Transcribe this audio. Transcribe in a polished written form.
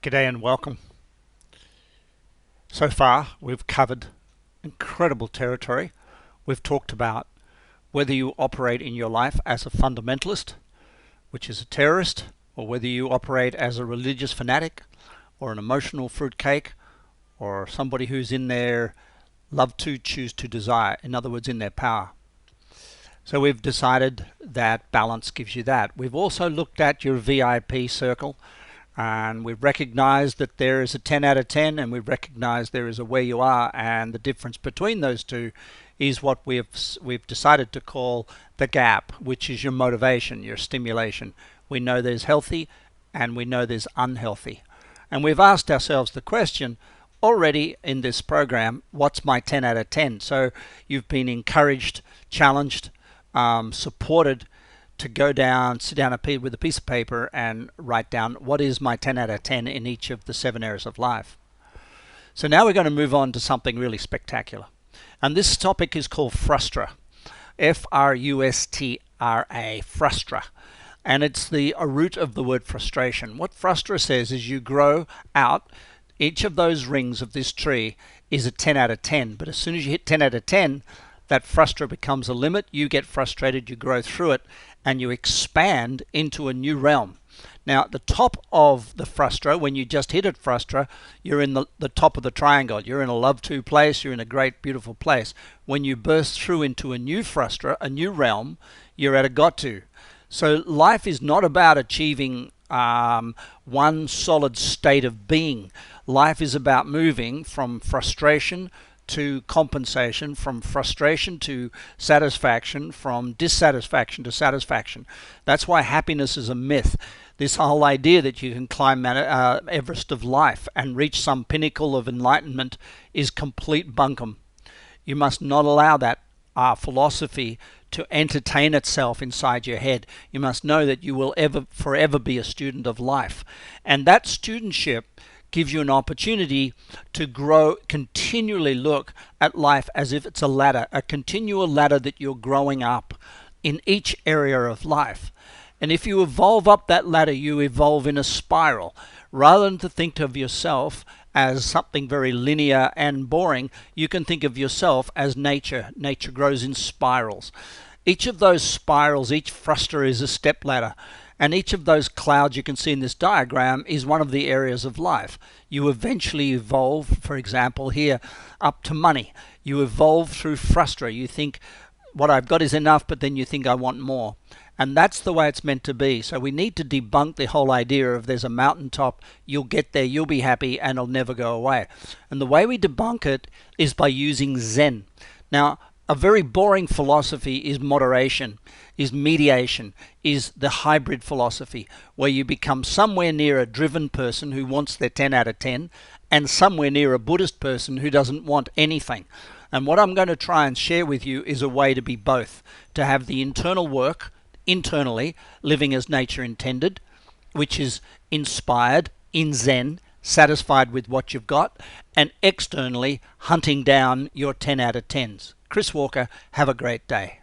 G'day and welcome. So far we've covered incredible territory. We've talked about whether you operate in your life as a fundamentalist, which is a terrorist, or whether you operate as a religious fanatic or an emotional fruitcake or somebody who's in their love to, choose to, desire, in other words in their power. So we've decided that balance gives you that. We've also looked at your VIP circle, and we've recognized that there is a 10 out of 10, and we've recognized there is a where you are, and the difference between those two is what we've decided to call the gap, which is your motivation, your stimulation. We know there's healthy and we know there's unhealthy. And we've asked ourselves the question already in this program, what's my 10 out of 10? So you've been encouraged, challenged, supported to go down, sit down with a piece of paper and write down what is my 10 out of 10 in each of the 7 areas of life. So now we're going to move on to something really spectacular. And this topic is called Frustra. F-R-U-S-T-R-A, Frustra. And it's the root of the word frustration. What Frustra says is you grow out, each of those rings of this tree is a 10 out of 10. But as soon as you hit 10 out of 10, that frustra becomes a limit. You get frustrated, you grow through it, and you expand into a new realm. Now, at the top of the frustra, when you just hit it frustra, you're in the top of the triangle. You're in a love to place. You're in a great, beautiful place. When you burst through into a new frustra, a new realm, you're at a got to. So life is not about achieving one solid state of being. Life is about moving from frustration to compensation, from frustration to satisfaction, from dissatisfaction to satisfaction. That's why happiness is a myth. This whole idea that you can climb Everest of life and reach some pinnacle of enlightenment is complete bunkum. You must not allow that philosophy to entertain itself inside your head. You must know that you will forever be a student of life. And that studentship gives you an opportunity to grow, continually look at life as if it's a ladder, a continual ladder that you're growing up in each area of life. And if you evolve up that ladder, you evolve in a spiral. Rather than to think of yourself as something very linear and boring, you can think of yourself as nature. Nature grows in spirals. Each of those spirals, each frustra is a step ladder. And each of those clouds you can see in this diagram is one of the areas of life. You eventually evolve, for example, here up to money. You evolve through frustra. You think what I've got is enough, but then you think I want more. And that's the way it's meant to be. So we need to debunk the whole idea of there's a mountaintop, you'll get there, you'll be happy, and it'll never go away. And the way we debunk it is by using Zen. Now, a very boring philosophy is moderation, is mediation, is the hybrid philosophy, where you become somewhere near a driven person who wants their 10 out of 10 and somewhere near a Buddhist person who doesn't want anything. And what I'm going to try and share with you is a way to be both, to have the internal work, internally, living as nature intended, which is inspired, in Zen, satisfied with what you've got, and externally hunting down your 10 out of 10s. Chris Walker, have a great day.